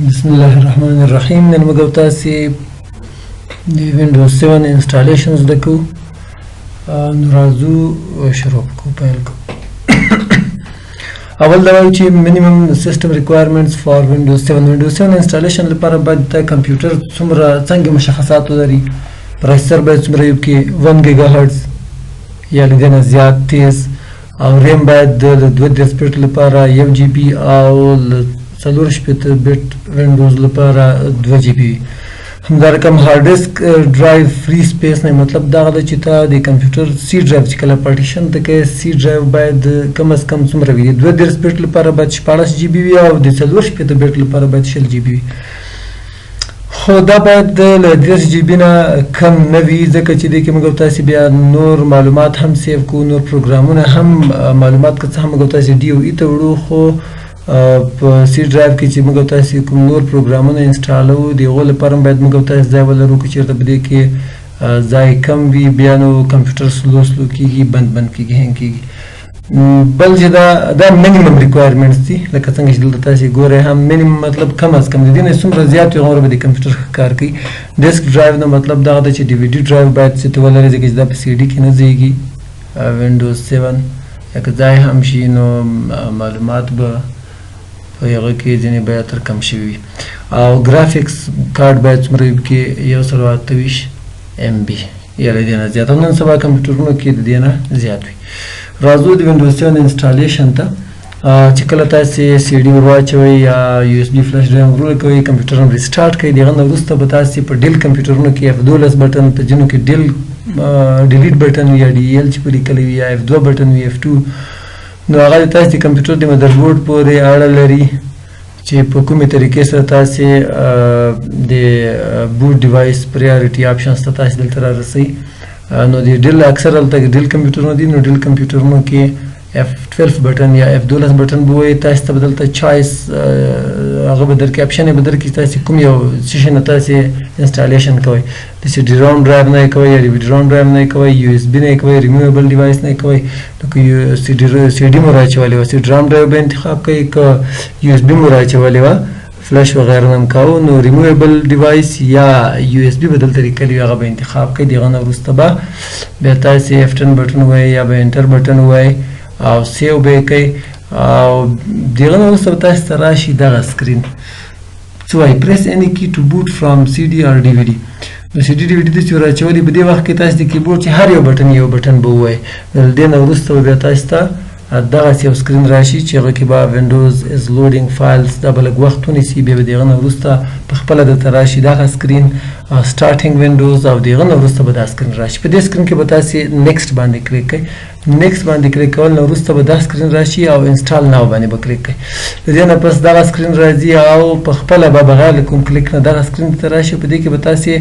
بسم الله الرحمن الرحیم. نن موږ تاسو د وینډوز 7 انسټالیشنز دکو نو راځو شروع کوو پیل کوو. اول دا وایي چې minimum system requirements for Windows 7 Windows 7 انسټالیشن لپاره باید د کمپیوټر څنګه مشخصات ولري. پروسیسر باید څومره وي کې 1 ګیګا هرتز یا لږ زیات تیز او ریم باید د 2 بیټ لپاره 1 جی بي او 4 بیٹ وینډوز لپاره 2 جی بي. همدارکم هارد ډیسک ډرایو فری سپیس نه مطلب دا غواړي چې تا د کمپیوټر سی ډرایو چې کله پارټیشن ته کې سی ډرایو باید کم از کم څومره وي. 2 بیٹ لپاره باید 14 جی بي وي او د 4 بیٹ لپاره باید 6 جی بي وي. خو دا باید د 10 جی بي نه کم نه وي ځکه چې دې کې موږ تاسو بیا نور معلومات هم سیو کوو، نور پروګرامونه هم معلومات که څه هم موږ تاسو ډي او ای ته وړو، خو په سی ډرایو کې چې موږ تاسو کوم نور پروګرامونه انسټالو د هغو لپاره باید موږ تاسو ځای ولرو که چېرته په دې کې ځای کم وي بیا نو کمپیوټر سلو کېږي، بند کېږي، هینګ کېږي. بل چې دا منیمم ریکوایرمنټس دي لکه څنګه چې دلته تاسو ګورئ هم منیمم مطلب کم از کم د دې نه څومره زیات وي هغومره به د کمپیوټر ښه کار کوي. ډیسک ډرایو نه مطلب دغه ده چې ډي وي ډي ډرایو باید چې ته ولرې ځکه چې دا په سی ډي کې نه ځایږي. وینډوز 7 یا که ځای هم شي نو معلومات به په هغه کې ځینې باید تر کم شوي وي. او ګرافیکس کارډ باید څومره وي کې 128 MB یا له دې نه زیات. نن سبا کمپیوټرونو کې د دې نه زیات وي. راځو د وینډوز 7 انسټالیشن ته. چې کله تاسو سی ډي ور واچوئ یا یو اس بي فلش ډرایو ور کوئ کمپیوټر هم ریسټارټ کوئ، دغه نه وروسته به تاسو په ډیل کمپیوټرونو کې F12 بټن، په ځینو کې ډیل ډیلیټ بټن وي یا DEL چې په لیکلی وي یا F2 بټن وي F2. نو هغه د تاسو د کمپیوټر د مدربورډ پورې اړه لري چې په کومې طریقې سره تاسو د بوټ ډیوایس پریارټي آپشنز ته تاسو دلته رارسئ. نو د ډیل اکثر هلته ډیل کمپیوټرونه دي، نو ډیل کمپیوټرونو کې F12 بټن یا F12 بټن به وایي. تاسو ته به دلته چایس هغه به درکړي، اپشن یې به درکړي تاسو کوم یو څه شي نه تاسو انسټالیشن کوئ. د سی ډي روم ډرایو نه یې کوئ یا ډي وي ډي روم ډرایو نه یې کوئ، یو اس بي نه یې کوئ، ریموویبل ډیوایس نه یې کوئ. نو که سی ډي مو راچولې وه سی ډي روم ډرایو به انتخاب کوئ، که یو اس بي مو راچولې وه فلش وغیره نه هم کوو نو ریموویبل ډیوایس یا یو اس بي به دلته لیکلي وي هغه به انتخاب کوئ. د هغه نه وروسته به بیا تاسو F10 بټن ووایئ یا به انټر بټن ووایئ او سیو به یې کوئ. او د هغه نه وروسته به تاسو ته راشي دغه سکرین څه وایي پریس any key to boot from CD or DVD. نو سی ډي DVD ته چې راچولي په دې وخت کې تاسو د کیبورډ چې هر یو بټن به ووایئ. نو د دې نه وروسته به بیا تاسو ته دغسې یو سکرین راشي چې هغه کې به وینډوز از لوډینګ فایلز دا به لږ وخت ونیسي، بیا به د هغه نه وروسته په خپله درته راشي دغه سکرین سټارټینګ وینډوز او د هغه نه وروسته به دا سکرین راشي. په دې سکرین کې به تاسې نیکسټ باندې کلیک کوئ. نیکسټ باندې کلیک کول نه وروسته به دا سکرین راشي او انسټال ناو باندې به کلیک کوئ. د دې نه پس دغه سکرین راځي او په خپله به بغیر له کوم کلیک نه دغه سکرین ته راشي. په دې کې به تاسې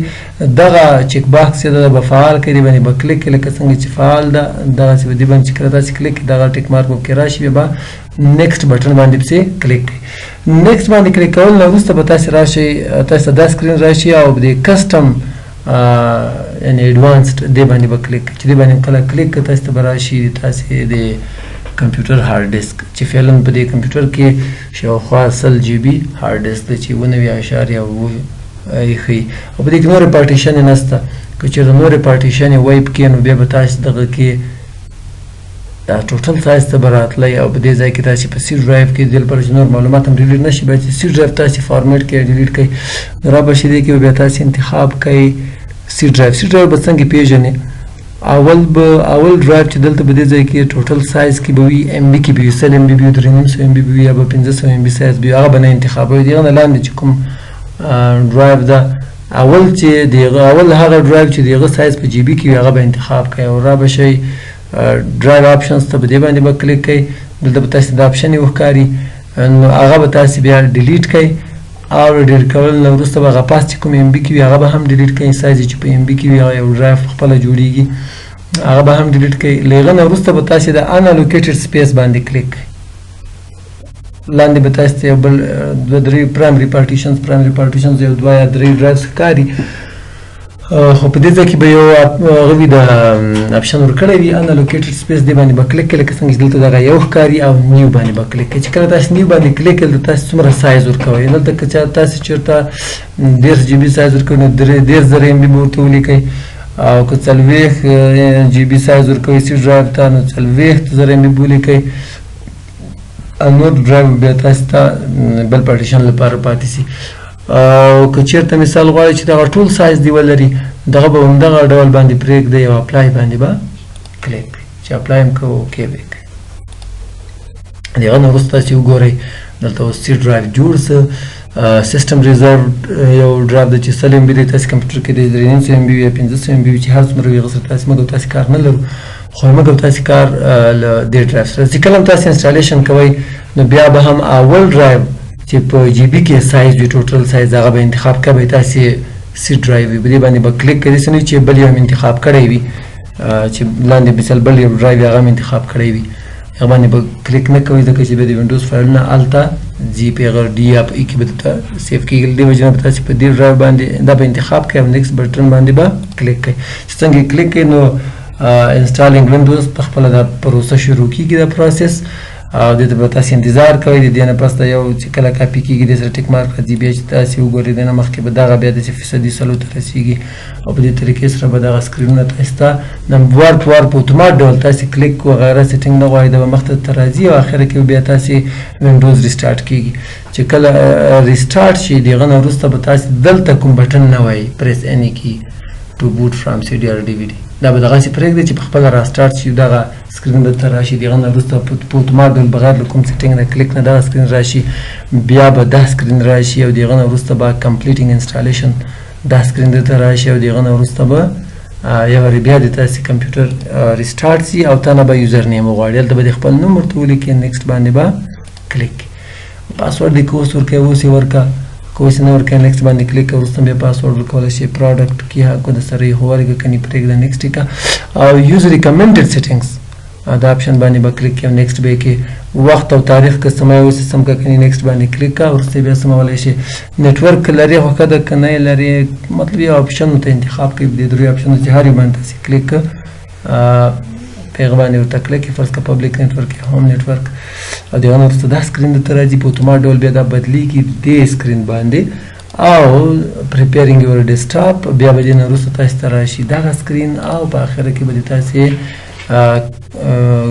دغه چیک باکس چې ده به فعال کړئ، دې باندې به کلیک کړئ لکه څنګه چې فعال ده دغسې به دې باندې چې کله تاسې کلیک کړئ دغه ټیک مارک به پکې راشي، بیا به نیکسټ بټن باندې پسې کلیک کړئ. نیکسټ باندې کلیک کول نه وروسته به تاسې راشئ تاسو ته دا سکرین راشي او د کسټم یعنې ایډوانسډ دې باندې به کلیک کړئ. چې دې باندې کله کلیک کړئ تاسو ته به راشي تاسې د کمپیوټر هارد ډیسک چې فعلا په دې کمپیوټر کې شاوخوا 100 جی بي هارد ډیسک دی چې 9.7 یې ښیي. او په دې کې نورې پارټیشن یې نشته. که چېرته نورې پارټیشن یې وایپ کړي نو بیا به تاسو دغه کې دا ټوټل سایز ته به راتلی او په دې ځای کې تاسې په سی ډرایو کې د دې لپاره چې نور معلومات هم ډیلیټ نه شي باید چې سی ډرایو تاسې فارمیټ کړئ ډیلیټ کړئ. نو را به شي دې کې به بیا تاسې انتخاب کوئ سی ډرایو. سی ډرایو به څنګه پیژنئ؟ اول ډرایو چې دلته په دې ځای کې ټوټل سایز کې به وي MB کې به وي 100 MB به وي 300 MB به وي یا به 500 MB سایز به وي هغه به نه انتخابوئ. د هغه نه لاندې چې کوم ډرایو ده اول هغه ډرایو چې د هغه سایز په جی بي کې وي هغه به انتخاب کوئ او را به شئ ډرایو آپشنز ته په دې باندې به کلیک کوئ. دلته به تاسې د آپشن یې وښکاري نو هغه به تاسې بیا ډیلیټ کوئ او ډیلیټ کول نه وروسته به هغه پاس چې کوم MB کې وي هغه به هم ډیلیټ کوئ. سایز چې په MB کې وي هغه یو ډرایو خپله جوړیږي هغه به هم ډیلیټ کوئ. له هغه نه وروسته به تاسې د انالوکیټډ سپیس باندې کلیک کوئ. لاندې به تاسو ته یو بل 2-3 پرایمري پارټیشنز یو 2 یا 3 ډرایوز ښکاري خو په دې ځای کې به یو هغه وي د اپشن ورکړی وي unallocated space دې باندې به کلیک کړئ لکه څنګه چې دلته دغه یو ښکاري او نیو باندې به کلیک کړئ چې کله تاسو نیو باندې کلیک کړئ د تاسو څومره سایز ورکوئ دلته که تاسو چېرته 10 GB سایز ورکوئ نو 10,000 MB به ورته ولیکئ او که 40 GB سایز ورکوئ سی ډرایو ته نو 40,000 MB به ولیکئ او نور ډرایو بیا تاسو ته بل پارټیشن لپاره پاتې سي او که چېرته مثال غواړئ چې دغه ټول سایز دې ولري دغه به همدغه ډول باندې پرېږدئ او اپلای باندې به کلیک کړئ چې اپلای هم کوو اوکې به یې کړئ د هغه نه وروسته چې وګورئ دلته اوس سی ډرایو جوړ څه سیسټم ریزرو یو ډرایو ده چې 100 MB دی تاسې کمپیوټر کې دی 300 MB وي یا 500 MB وي چې هر څومره وي هغه سره تاسې موږ او تاسې کار نه لرو خو موږ او تاسې کار له دې ډرایو سره چې کله هم تاسې انسټالیشن کوئ نو بیا به هم اول ډرایو چې په جی بي کې سایز وي ټوټل سایز هغه به انتخاب کوئ تاسې سی ډرایو وي په دې باندې به کلیک کوئ داسې نه چې بل یو هم انتخاب کړی وي چې لاندې مثال بل یو ډرایو هغه هم انتخاب کړی وي هغه باندې به کلیک نه کوئ ځکه چې بیا د وینډوز فایلونه هلته ځي په هغه ډي یا په ای کې به درته سیف کېږي له دې وجې نه به تاسې په دې ډرایو باندې دا به انتخاب کوئ او نیکسټ بټن باندې به کلیک کوئ چې څنګه یې کلیک کوئ نو انسټالینګ وینډوز په خپله دا پروسه شروع کېږي دا پروسس او دې ته به تاسې انتظار کوئ د دې نه پس یو چې کله کاپي کېږي دې سره ټیک مارک راځي بیا چې تاسې وګورئ دې نه مخکې به دغه بیا داسې فیصدي سلو ته رسېږي او په دې طریقې سره به دغه سکرینونه تاسې ته وار په وار په اتومات ډول تاسې کلیک وغیره سیټینګ نه غواړئ دا به مخته ته راځي او اخره کې بیا تاسې وینډوز ریسټارټ کېږي چې کله ریسټارټ شي د هغه نه وروسته به تاسې دلته کوم بټن نه وایي پریس اني کی ټو بوټ فرام سی ډي آر ډي وي ډي دا به دغسې پرېږدئ چې په خپله راسټارټ شي دغه سکرین به ته راشي د هغه نه وروسته په اتومات ډول بغیر له کوم سیټینګ نه کلیک نه دغه سکرین راشي بیا به دا سکرین راشي او د هغه نه وروسته به کمپلیټینګ انسټالیشن دا سکرین درته راشي او د هغه نه وروسته به یو وارې بیا د تاسې کمپیوټر ریسټارټ سي او تا نه به یوزر نیم وغواړي هلته به د خپل نوم ورته ولیکئ نیکسټ باندې به کلیک پاسورډ دې که اوس ورکوئ اوس یې ورکړه که اوس یې نه ورکوئ نیکسټ باندې کلیک کوه وروسته بیا پاسورډ ورکولی شئ پروډکټ کې حق د سره یې هوارېږه کنې پرېږده نیکسټ یې کړه او یوز ریکمنډډ سیټینګس دا اپشن باندې به کلیک کوئ نیکسټ به یې کې وخت او تاریخ کسټمایز سم کړه کنې نیکسټ باندې کلیک کړه وروسته بیا سمولی شئ نیټورک لرې خوښه ده که نه یې لرې مطلب یو اپشن ته انتخاب کوئ د دریو اپشنو چې هر یو باندې تاسې کلیک کړه په هغه باندې ورته کلیک کړئ فرض کړه پبلیک نیټورک یا هوم نیټورک او د هغه نه وروسته دا سکرین درته راځي په اتومات ډول بیا دا بدلېږي دې سکرین باندې او پریپیرینګ یور ډیسکټاپ بیا به دې نه وروسته تاسې ته راشي دغه سکرین او په اخره کې به د تاسې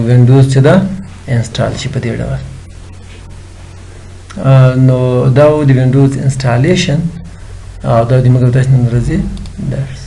وینډوز چې ده انسټال شي په دې ډول نو دا و د وینډوز انسټالیشن او دا د موږ تاسې نن ورځې درس